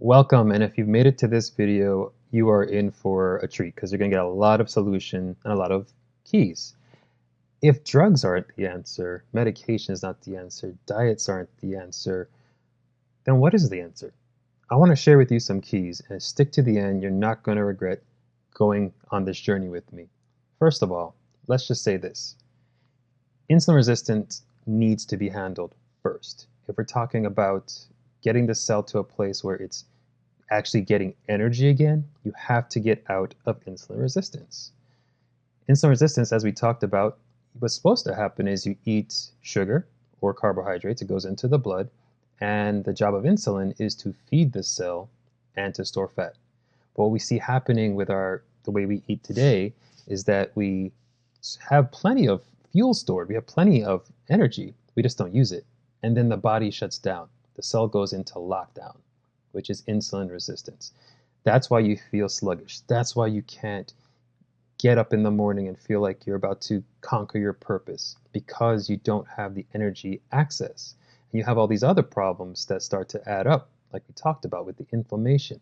Welcome, and if you've made it to this video, you are in for a treat because you're going to get a lot of solution and a lot of keys. If drugs aren't the answer, medication is not the answer, diets aren't the answer, then what is the answer? I want to share with you some keys, and stick to the end. You're not going to regret going on this journey with me. First of all, let's just say this. Insulin resistance needs to be handled first. If we're talking about getting the cell to a place where it's actually getting energy again, you have to get out of insulin resistance. Insulin resistance, as we talked about, what's supposed to happen is you eat sugar or carbohydrates, it goes into the blood, and the job of insulin is to feed the cell and to store fat. But what we see happening with the way we eat today is that we have plenty of fuel stored, we have plenty of energy, we just don't use it. And then the body shuts down. The cell goes into lockdown, which is insulin resistance. That's why you feel sluggish. That's why you can't get up in the morning and feel like you're about to conquer your purpose, because you don't have the energy access. And you have all these other problems that start to add up, like we talked about with the inflammation.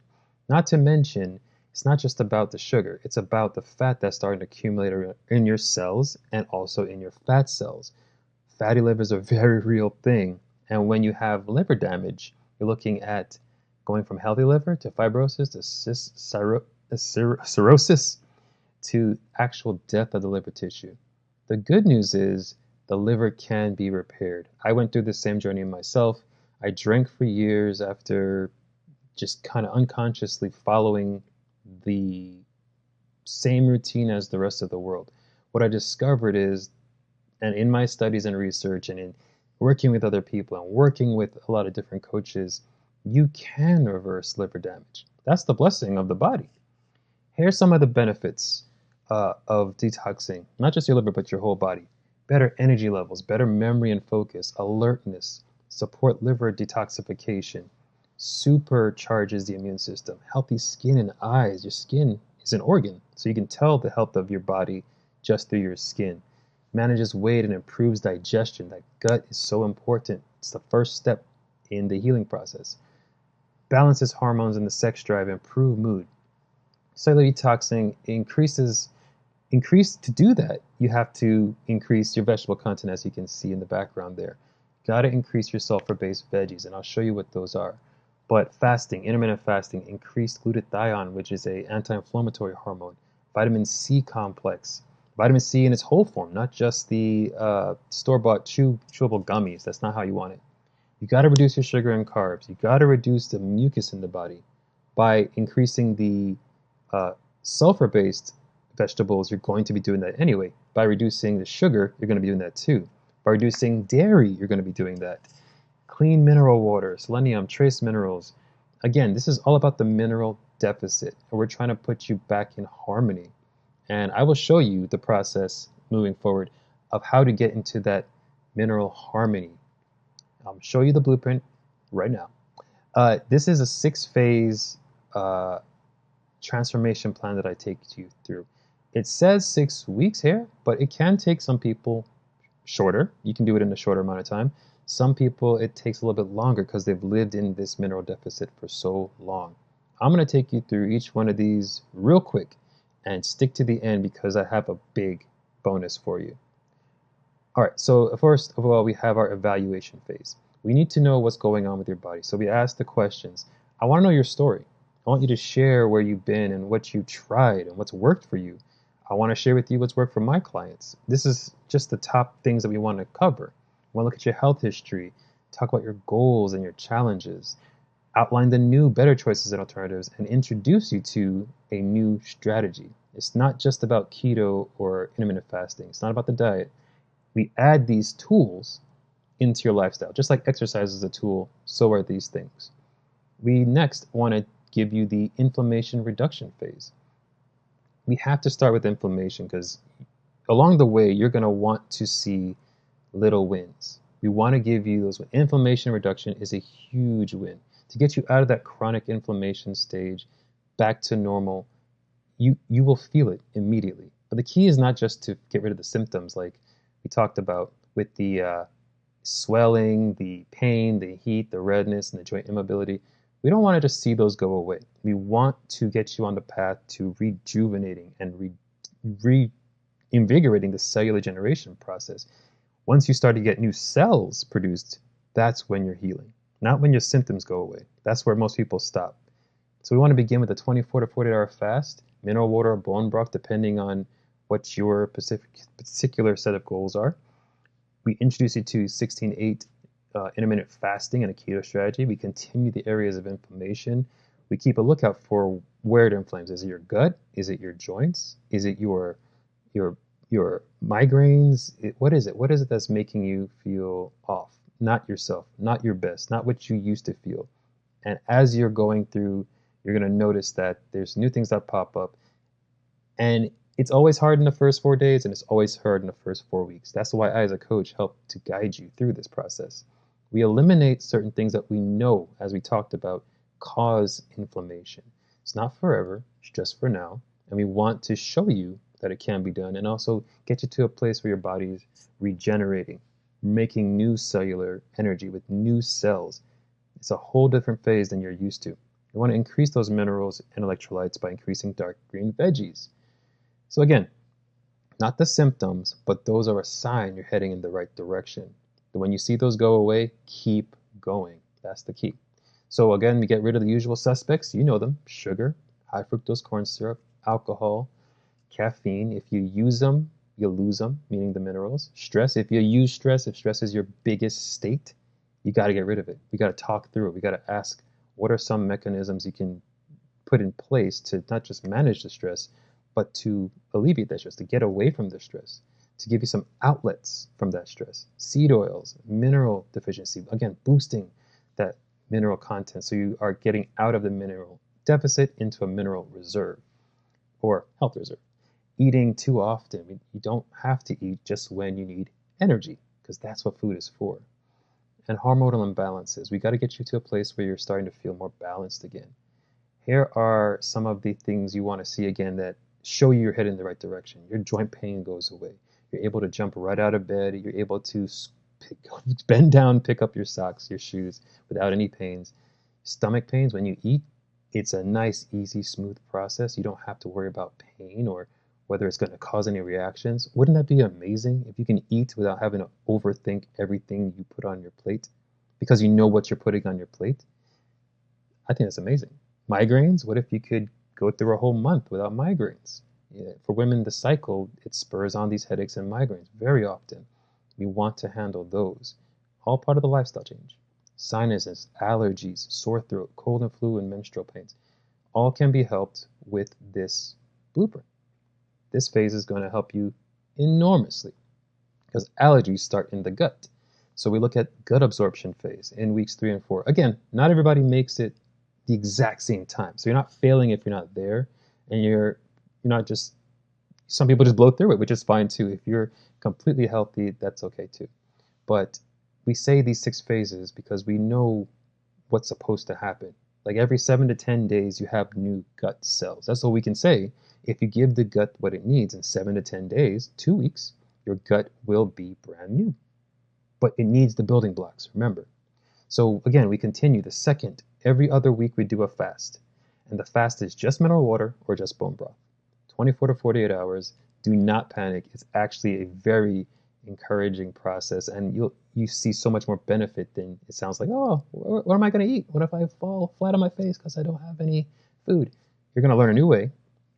Not to mention, it's not just about the sugar, it's about the fat that's starting to accumulate in your cells and also in your fat cells. Fatty liver is a very real thing. And when you have liver damage, you're looking at going from healthy liver to fibrosis to cirrhosis to actual death of the liver tissue. The good news is the liver can be repaired. I went through the same journey myself. I drank for years after just kind of unconsciously following the same routine as the rest of the world. What I discovered is, and in my studies and research and in working with other people and working with a lot of different coaches, you can reverse liver damage. That's the blessing of the body. Here's some of the benefits of detoxing, not just your liver, but your whole body. Better energy levels, better memory and focus, alertness, support liver detoxification, supercharges the immune system, healthy skin and eyes. Your skin is an organ, so you can tell the health of your body just through your skin. Manages weight and improves digestion. That gut is so important. It's the first step in the healing process. Balances hormones and the sex drive, improve mood. Cellular detoxing to do that, you have to increase your vegetable content, as you can see in the background there. Got to increase your sulfur-based veggies, and I'll show you what those are. But fasting, intermittent fasting, increased glutathione, which is an anti-inflammatory hormone. Vitamin C complex. Vitamin C in its whole form, not just the store-bought chewable gummies. That's not how you want it. You got to reduce your sugar and carbs. You got to reduce the mucus in the body by increasing the sulfur-based vegetables. You're going to be doing that anyway. By reducing the sugar, you're going to be doing that too. By reducing dairy, you're going to be doing that. Clean mineral water, selenium, trace minerals. Again, this is all about the mineral deficit, and we're trying to put you back in harmony. And I will show you the process moving forward of how to get into that mineral harmony. I'll show you the blueprint right now. This is a 6-phase transformation plan that I take you through. It says 6 weeks here, but it can take some people shorter. You can do it in a shorter amount of time. Some people, it takes a little bit longer because they've lived in this mineral deficit for so long. I'm going to take you through each one of these real quick and stick to the end because I have a big bonus for you. All right, so first of all, we have our evaluation phase. We need to know what's going on with your body. So we ask the questions. I want to know your story. I want you to share where you've been and what you tried and what's worked for you. I want to share with you what's worked for my clients. This is just the top things that we want to cover. We want to look at your health history, talk about your goals and your challenges, outline the new, better choices and alternatives, and introduce you to a new strategy. It's not just about keto or intermittent fasting. It's not about the diet. We add these tools into your lifestyle. Just like exercise is a tool, so are these things. We next want to give you the inflammation reduction phase. We have to start with inflammation because along the way, you're going to want to see little wins. We want to give you those. Inflammation reduction is a huge win. To get you out of that chronic inflammation stage back to normal, you will feel it immediately. But the key is not just to get rid of the symptoms like we talked about with the swelling, the pain, the heat, the redness, and the joint immobility. We don't want to just see those go away. We want to get you on the path to rejuvenating and reinvigorating the cellular generation process. Once you start to get new cells produced, that's when you're healing, not when your symptoms go away. That's where most people stop. So we want to begin with a 24 to 48-hour fast, mineral water or bone broth, depending on what your particular set of goals are. We introduce you to 16-8 intermittent fasting and a keto strategy. We continue the areas of inflammation. We keep a lookout for where it inflames. Is it your gut? Is it your joints? Is it your migraines? What is it? What is it that's making you feel off? Not yourself, not your best, not what you used to feel. And as you're going through, you're going to notice that there's new things that pop up. And it's always hard in the first 4 days, and it's always hard in the first 4 weeks. That's why I, as a coach, help to guide you through this process. We eliminate certain things that we know, as we talked about, cause inflammation. It's not forever, it's just for now. And we want to show you that it can be done and also get you to a place where your body is regenerating, making new cellular energy with new cells. It's a whole different phase than you're used to. You want to increase those minerals and electrolytes by increasing dark green veggies. So again, not the symptoms, but those are a sign you're heading in the right direction. And when you see those go away, keep going. That's the key. So again, we get rid of the usual suspects. You know them: sugar, high fructose corn syrup, alcohol, caffeine. If you use them, you lose them, meaning the minerals. Stress. If you use stress, if stress is your biggest state, you got to get rid of it. We got to talk through it. We got to ask, what are some mechanisms you can put in place to not just manage the stress, but to alleviate that stress, to get away from the stress, to give you some outlets from that stress. Seed oils, mineral deficiency, again, boosting that mineral content so you are getting out of the mineral deficit into a mineral reserve or health reserve. Eating too often, you don't have to eat just when you need energy, because that's what food is for. And hormonal imbalances, we got to get you to a place where you're starting to feel more balanced again. Here are some of the things you want to see again that show you you're heading in the right direction. Your joint pain goes away. You're able to jump right out of bed. You're able to bend down, pick up your socks, your shoes without any pains. Stomach pains, when you eat, it's a nice, easy, smooth process. You don't have to worry about pain or whether it's going to cause any reactions. Wouldn't that be amazing if you can eat without having to overthink everything you put on your plate because you know what you're putting on your plate? I think that's amazing. Migraines, what if you could go through a whole month without migraines? Yeah, for women, the cycle, it spurs on these headaches and migraines very often. We want to handle those. All part of the lifestyle change. Sinuses, allergies, sore throat, cold and flu, and menstrual pains. All can be helped with this blueprint. This phase is going to help you enormously because allergies start in the gut. So we look at gut absorption phase in weeks 3 and 4. Again, not everybody makes it the exact same time. So you're not failing if you're not there, and you're not just, some people just blow through it, which is fine too. If you're completely healthy, that's okay too. But we say these 6 phases because we know what's supposed to happen. Like every 7 to 10 days, you have new gut cells. That's all we can say. If you give the gut what it needs in 7 to 10 days, 2 weeks, your gut will be brand new. But it needs the building blocks, remember. So again, we continue the second. Every other week we do a fast. And the fast is just mineral water or just bone broth. 24 to 48 hours. Do not panic. It's actually a very encouraging process, and you see so much more benefit than it sounds like. Oh, what am I going to eat? What if I fall flat on my face because I don't have any food? You're going to learn a new way,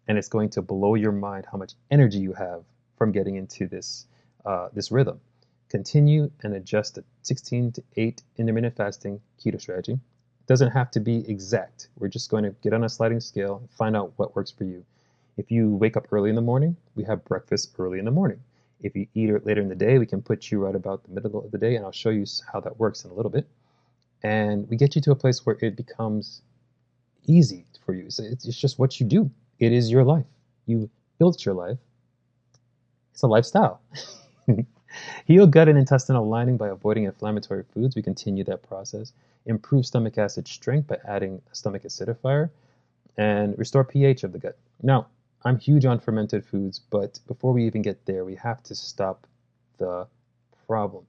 and it's going to blow your mind how much energy you have from getting into this rhythm. Continue and adjust the 16 to 8 intermittent fasting keto strategy. It doesn't have to be exact. We're just going to get on a sliding scale and find out what works for you. If you wake up early in the morning, we have breakfast early in the morning. If you eat it later in the day, we can put you right about the middle of the day, and I'll show you how that works in a little bit. And we get you to a place where it becomes easy for you. So it's just what you do. It is your life. You built your life. It's a lifestyle. Heal gut and intestinal lining by avoiding inflammatory foods. We continue that process. Improve stomach acid strength by adding a stomach acidifier. And restore pH of the gut. Now, I'm huge on fermented foods, but before we even get there, we have to stop the problem.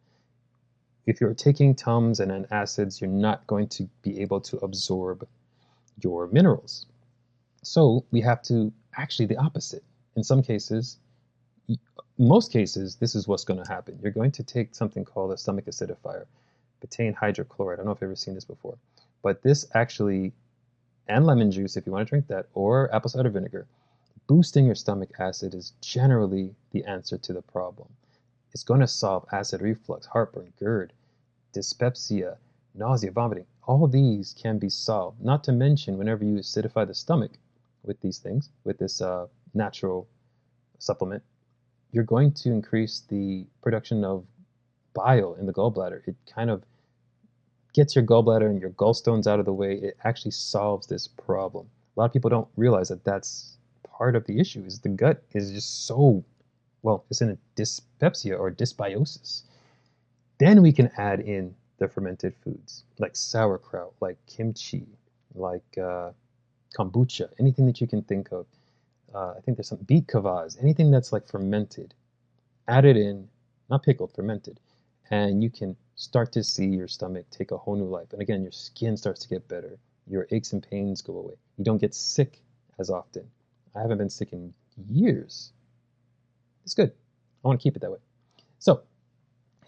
if you're taking Tums and acids, you're not going to be able to absorb your minerals. So we have to actually the opposite. In some cases, most cases, this is what's going to happen. You're going to take something called a stomach acidifier, betaine hydrochloride. I don't know if you've ever seen this before, but this actually, and lemon juice if you want to drink that, or apple cider vinegar, boosting your stomach acid is generally the answer to the problem. It's going to solve acid reflux, heartburn, GERD, dyspepsia, nausea, vomiting. All these can be solved. Not to mention, whenever you acidify the stomach with these things, with this natural supplement, you're going to increase the production of bile in the gallbladder. It kind of gets your gallbladder and your gallstones out of the way. It actually solves this problem. A lot of people don't realize that that's part of the issue. Is the gut is just so, well, it's in a dyspepsia or dysbiosis. Then we can add in the fermented foods like sauerkraut, like kimchi, like kombucha, anything that you can think of. I think there's some beet kvass, anything that's like fermented. Add it in, not pickled, fermented, and you can start to see your stomach take a whole new life. And again, your skin starts to get better. Your aches and pains go away. You don't get sick as often. I haven't been sick in years. It's good. I want to keep it that way. So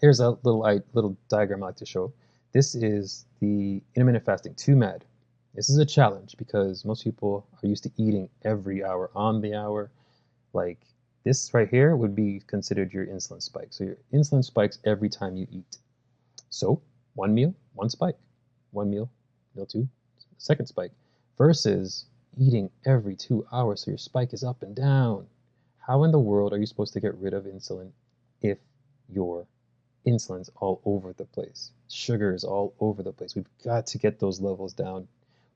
here's a little diagram I like to show. This is the intermittent fasting, 2MAD. This is a challenge because most people are used to eating every hour, on the hour. Like this right here would be considered your insulin spike. So your insulin spikes every time you eat. So one meal, one spike. One meal, meal two, second spike. Versus eating every 2 hours, so your spike is up and down. How in the world are you supposed to get rid of insulin if your insulin's all over the place? Sugar is all over the place. We've got to get those levels down.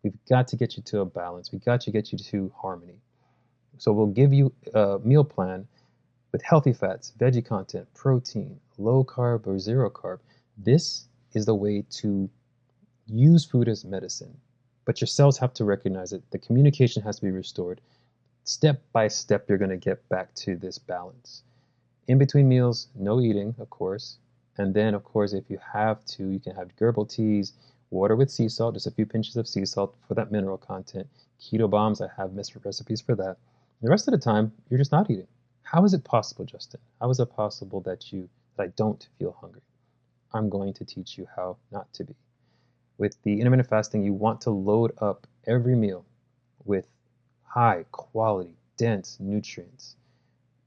We've got to get you to a balance. We've got to get you to harmony. So we'll give you a meal plan with healthy fats, veggie content, protein, low carb or zero carb. This is the way to use food as medicine. But your cells have to recognize it. The communication has to be restored. Step by step, you're going to get back to this balance. In between meals, no eating, of course. And then, of course, if you have to, you can have herbal teas, water with sea salt, just a few pinches of sea salt for that mineral content. Keto bombs, I have recipes for that. The rest of the time, you're just not eating. How is it possible, Justin? How is it possible that I don't feel hungry? I'm going to teach you how not to be. With the intermittent fasting, you want to load up every meal with high quality, dense nutrients.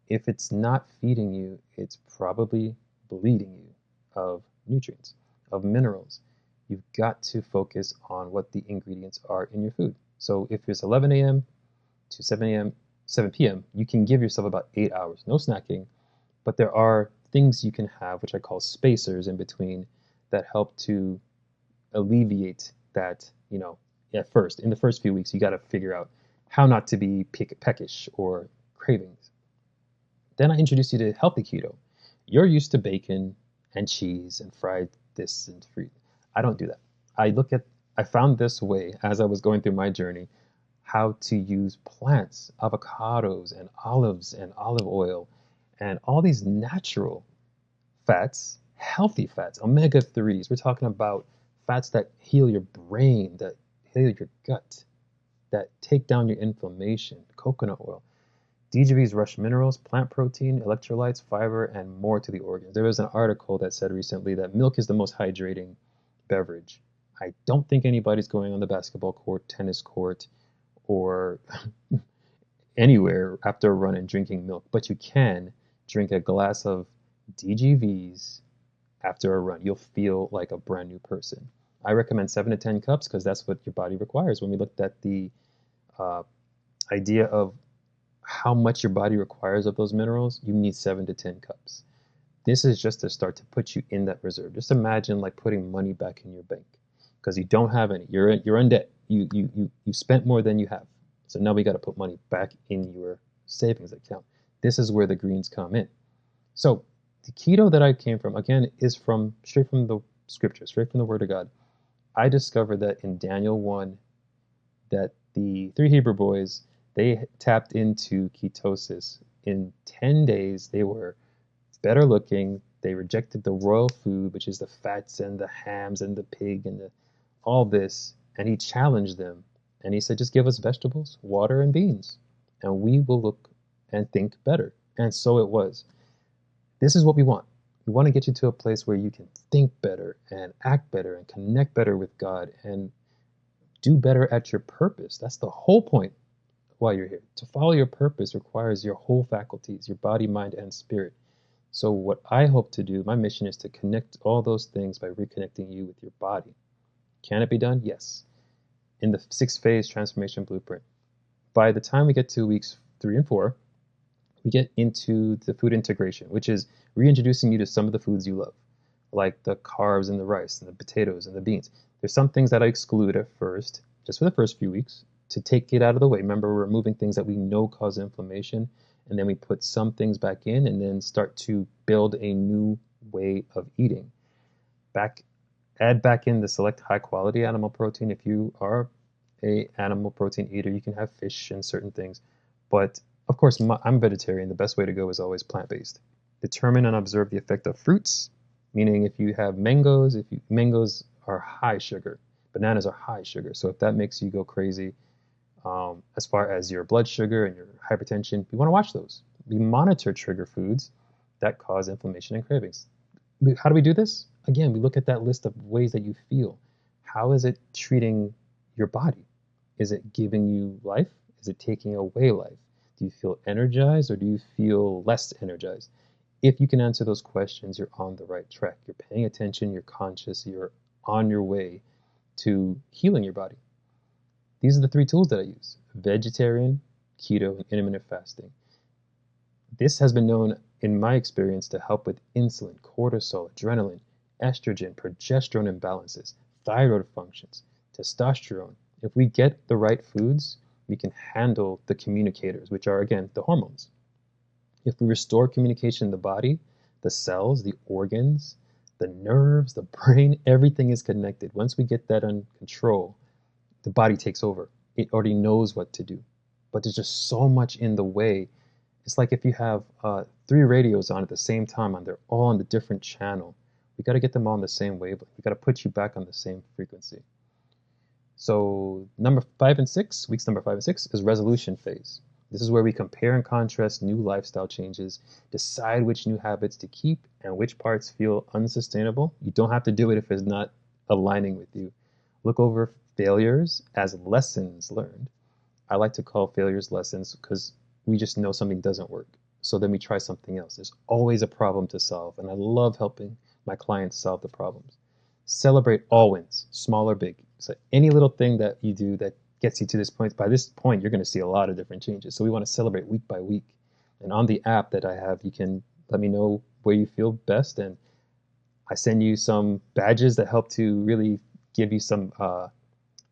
If it's not feeding you, it's probably bleeding you of nutrients, of minerals. You've got to focus on what the ingredients are in your food. So if it's 11 a.m. to 7 p.m., you can give yourself about 8 hours. No snacking, but there are things you can have, which I call spacers in between, that help to alleviate that, in the first few weeks, you got to figure out how not to be peckish or cravings. Then I introduce you to healthy keto. You're used to bacon and cheese and fried this and free. I don't do that. I found this way as I was going through my journey, how to use plants, avocados and olives and olive oil and all these natural fats, healthy fats, omega-3s. We're talking about fats that heal your brain, that heal your gut, that take down your inflammation, coconut oil. DGV's rush minerals, plant protein, electrolytes, fiber, and more to the organs. There was an article that said recently that milk is the most hydrating beverage. I don't think anybody's going on the basketball court, tennis court, or anywhere after a run and drinking milk, but you can drink a glass of DGVs after a run. You'll feel like a brand new person. I recommend 7 to 10 cups because that's what your body requires. When we looked at the idea of how much your body requires of those minerals, you need 7 to 10 cups. This is just to start to put you in that reserve. Just imagine like putting money back in your bank because you don't have any. You're in debt. You spent more than you have. So now we got to put money back in your savings account. This is where the greens come in. So the keto that I came from, again, is straight from the scripture, straight from the Word of God. I discovered that in Daniel 1, that the 3 Hebrew boys, they tapped into ketosis. In 10 days, they were better looking. They rejected the royal food, which is the fats and the hams and the pig and all this. And he challenged them. And he said, just give us vegetables, water, and beans, and we will look and think better. And so it was. This is what we want. We want to get you to a place where you can think better and act better and connect better with God and do better at your purpose. That's the whole point why you're here. To follow your purpose requires your whole faculties, your body, mind, and spirit. So what I hope to do, my mission is to connect all those things by reconnecting you with your body. Can it be done? Yes. In the 6-phase transformation blueprint. By the time we get to weeks 3 and 4, we get into the food integration, which is reintroducing you to some of the foods you love, like the carbs and the rice and the potatoes and the beans. There's some things that I exclude at first, just for the first few weeks, to take it out of the way. Remember, we're removing things that we know cause inflammation, and then we put some things back in and then start to build a new way of eating. Add back in the select high quality animal protein. If you are a animal protein eater, you can have fish and certain things. But of course, I'm vegetarian. The best way to go is always plant-based. Determine and observe the effect of fruits, meaning if you have mangoes, mangoes are high sugar, bananas are high sugar. So if that makes you go crazy, as far as your blood sugar and your hypertension, you want to watch those. We monitor trigger foods that cause inflammation and cravings. How do we do this? Again, we look at that list of ways that you feel. How is it treating your body? Is it giving you life? Is it taking away life? Do you feel energized or do you feel less energized? If you can answer those questions, you're on the right track. You're paying attention, you're conscious, you're on your way to healing your body. These are the 3 tools that I use: vegetarian, keto, and intermittent fasting. This has been known, in my experience, to help with insulin, cortisol, adrenaline, estrogen, progesterone imbalances, thyroid functions, testosterone. If we get the right foods, we can handle the communicators, which are, again, the hormones. If we restore communication in the body, the cells, the organs, the nerves, the brain, everything is connected. Once we get that under control, the body takes over. It already knows what to do. But there's just so much in the way. It's like if you have 3 radios on at the same time and they're all on the different channel. We got to get them all on the same wavelength. We got to put you back on the same frequency. So weeks number 5 and 6 is resolution phase. This is where we compare and contrast new lifestyle changes, decide which new habits to keep and which parts feel unsustainable. You don't have to do it if it's not aligning with you. Look over failures as lessons learned. I like to call failures lessons because we just know something doesn't work. So then we try something else. There's always a problem to solve, and I love helping my clients solve the problems. Celebrate all wins, small or big. So any little thing that you do that gets you to this point, by this point, you're going to see a lot of different changes. So we want to celebrate week by week. And on the app that I have, you can let me know where you feel best. And I send you some badges that help to really give you some,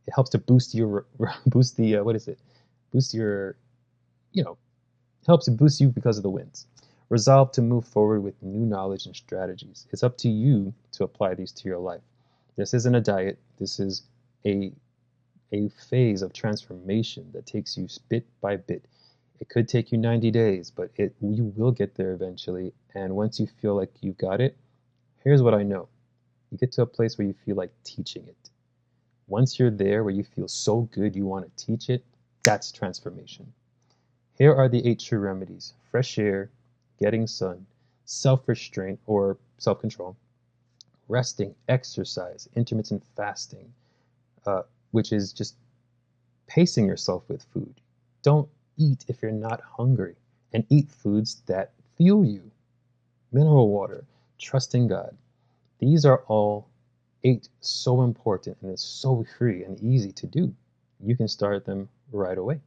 it helps to boost your, boost the, boost your, helps to boost you because of the wins. Resolve to move forward with new knowledge and strategies. It's up to you to apply these to your life. This isn't a diet. This is a phase of transformation that takes you bit by bit. It could take you 90 days, but you will get there eventually. And once you feel like you got it, here's what I know. You get to a place where you feel like teaching it. Once you're there where you feel so good you want to teach it, that's transformation. Here are the 8 true remedies: fresh air, getting sun, self-restraint or self-control, resting, exercise, intermittent fasting, which is just pacing yourself with food. Don't eat if you're not hungry, and eat foods that fuel you. Mineral water, trusting God. These are all 8 so important, and it's so free and easy to do. You can start them right away.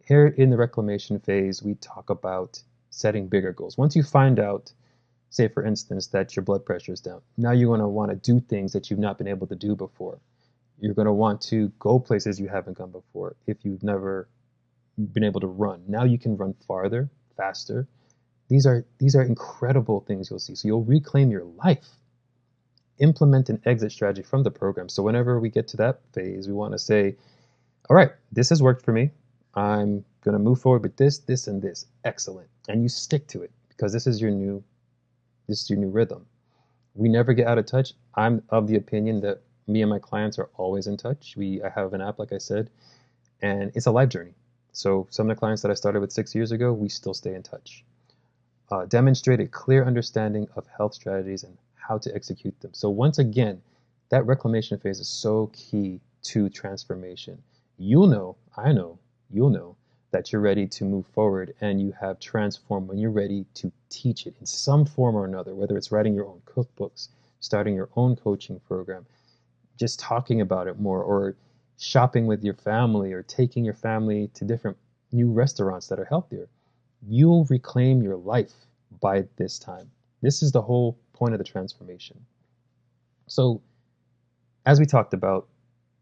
Here in the reclamation phase, we talk about setting bigger goals. Once you find out, say for instance, that your blood pressure is down, now you're going to want to do things that you've not been able to do before. You're going to want to go places you haven't gone before. If you've never been able to run, now you can run farther, faster. These are incredible things you'll see. So you'll reclaim your life. Implement an exit strategy from the program. So whenever we get to that phase, we want to say, all right, this has worked for me. I'm going to move forward with this, this, and this. Excellent. And you stick to it because this is your new This is your new rhythm. We never get out of touch. I'm of the opinion that me and my clients are always in touch. I have an app, like I said, and it's a life journey. So some of the clients that I started with 6 years ago, we still stay in touch. Demonstrate a clear understanding of health strategies and how to execute them. So once again, that reclamation phase is so key to transformation. You'll know, I know, you'll know that you're ready to move forward and you have transformed when you're ready to teach it in some form or another, whether it's writing your own cookbooks, starting your own coaching program, just talking about it more, or shopping with your family, or taking your family to different new restaurants that are healthier. You'll reclaim your life by this time. This is the whole point of the transformation. So, as we talked about,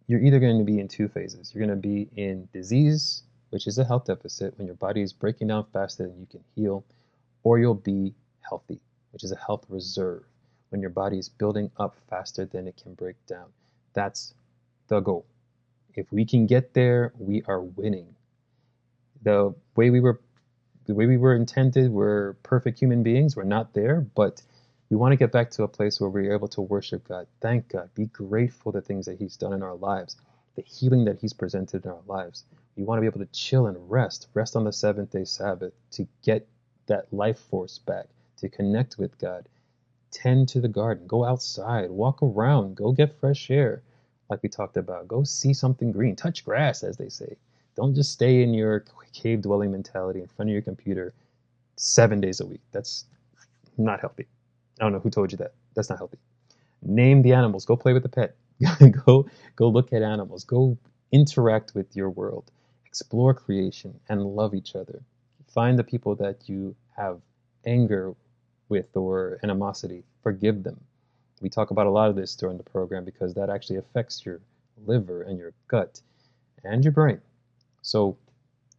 you're either going to be in two phases. You're going to be in disease, which is a health deficit, when your body is breaking down faster than you can heal, or you'll be healthy, which is a health reserve, when your body is building up faster than it can break down. That's the goal. If we can get there, we are winning. The way we were intended, we're perfect human beings. We're not there, but we want to get back to a place where we're able to worship God, thank God, be grateful for the things that He's done in our lives, the healing that He's presented in our lives. We want to be able to chill and rest on the seventh-day Sabbath, to get that life force back, to connect with God, tend to the garden, go outside, walk around, go get fresh air, like we talked about, go see something green, touch grass, as they say. Don't just stay in your cave dwelling mentality in front of your computer 7 days a week. That's not healthy. I don't know who told you that. That's not healthy. Name the animals. Go play with the pet. Go look at animals. Go interact with your world. Explore creation and love each other. Find the people that you have anger with or animosity. Forgive them. We talk about a lot of this during the program because that actually affects your liver and your gut and your brain. So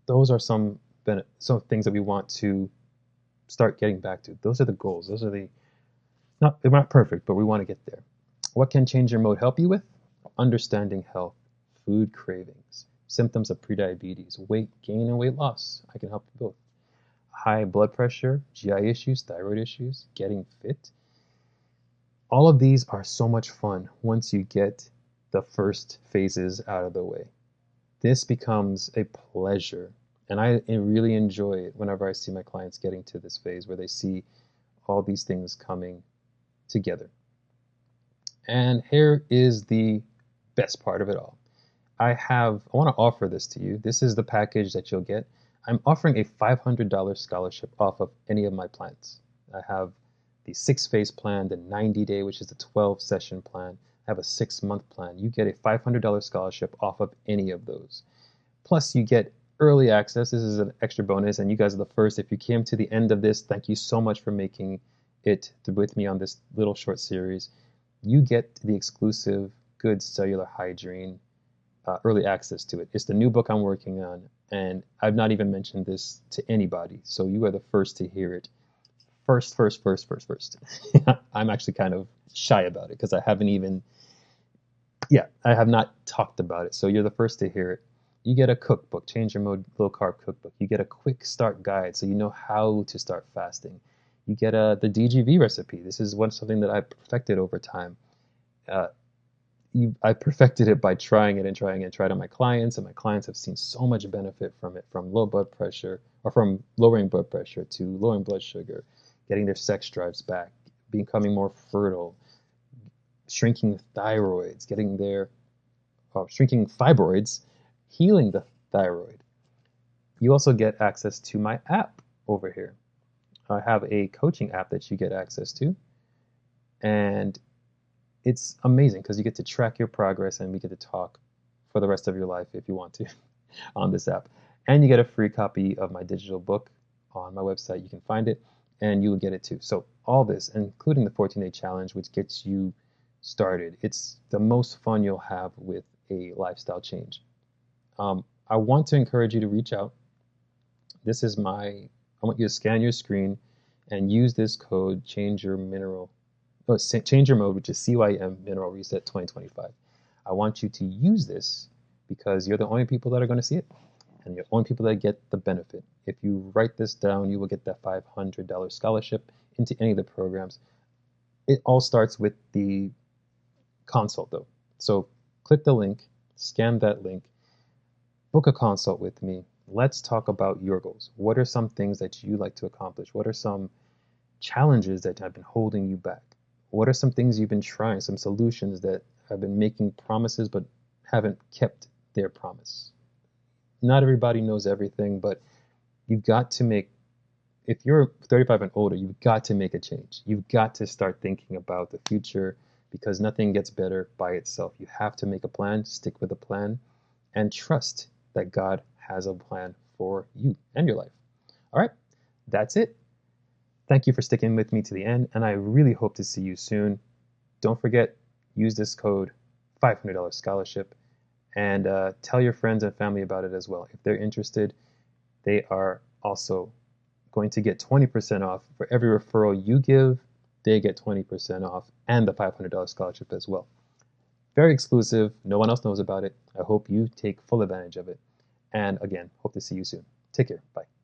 those are some things that we want to start getting back to. Those are the goals. Those are they're not perfect, but we want to get there. What can change your mode help you with? Understanding health, food cravings, symptoms of prediabetes, weight gain and weight loss. I can help you both. High blood pressure, GI issues, thyroid issues, getting fit. All of these are so much fun once you get the first phases out of the way. This becomes a pleasure, and I really enjoy it whenever I see my clients getting to this phase where they see all these things coming together. And here is the best part of it all. I want to offer this to you. This is the package that you'll get. I'm offering a $500 scholarship off of any of my plans. I have the 6-phase plan, the 90-day, which is the 12-session plan. I have a 6-month plan. You get a $500 scholarship off of any of those. Plus, you get early access. This is an extra bonus, and you guys are the first. If you came to the end of this, thank you so much for making it with me on this little short series. You get the exclusive Good Cellular Hygiene early access to it. It's the new book I'm working on, and I've not even mentioned this to anybody, so you are the first to hear it. First. I'm actually kind of shy about it because I have not talked about it, so you're the first to hear it. You get a cookbook, Change Your Mode Low Carb Cookbook. You get a quick start guide so you know how to start fasting. You get the DGV recipe. This is something that I perfected over time. I perfected it by trying it and trying it on my clients, and my clients have seen so much benefit from it, from low blood pressure, or from lowering blood pressure to lowering blood sugar, getting their sex drives back, becoming more fertile, shrinking thyroids, shrinking fibroids, healing the thyroid. You also get access to my app over here. I have a coaching app that you get access to, and it's amazing because you get to track your progress and we get to talk for the rest of your life if you want to on this app. And you get a free copy of my digital book on my website. You can find it and you will get it too. So all this, including the 14-day challenge, which gets you started. It's the most fun you'll have with a lifestyle change. I want to encourage you to reach out. I want you to scan your screen and use this code, change your mode, which is CYM Mineral Reset 2025. I want you to use this because you're the only people that are going to see it. and the only people that get the benefit. If you write this down, you will get that $500 scholarship into any of the programs. It all starts with the consult though. So click the link, scan that link, book a consult with me. Let's talk about your goals. What are some things that you like to accomplish? What are some challenges that have been holding you back? What are some things you've been trying, some solutions that have been making promises but haven't kept their promise? Not everybody knows everything, but you've got to make, if you're 35 and older, you've got to make a change. You've got to start thinking about the future because nothing gets better by itself. You have to make a plan, stick with a plan, and trust that God has a plan for you and your life. All right, that's it. Thank you for sticking with me to the end, and I really hope to see you soon. Don't forget, use this code $500 scholarship, and tell your friends and family about it as well. If they're interested, they are also going to get 20% off. For every referral you give, they get 20% off and the $500 scholarship as well. Very exclusive. No one else knows about it. I hope you take full advantage of it. And again, hope to see you soon. Take care. Bye.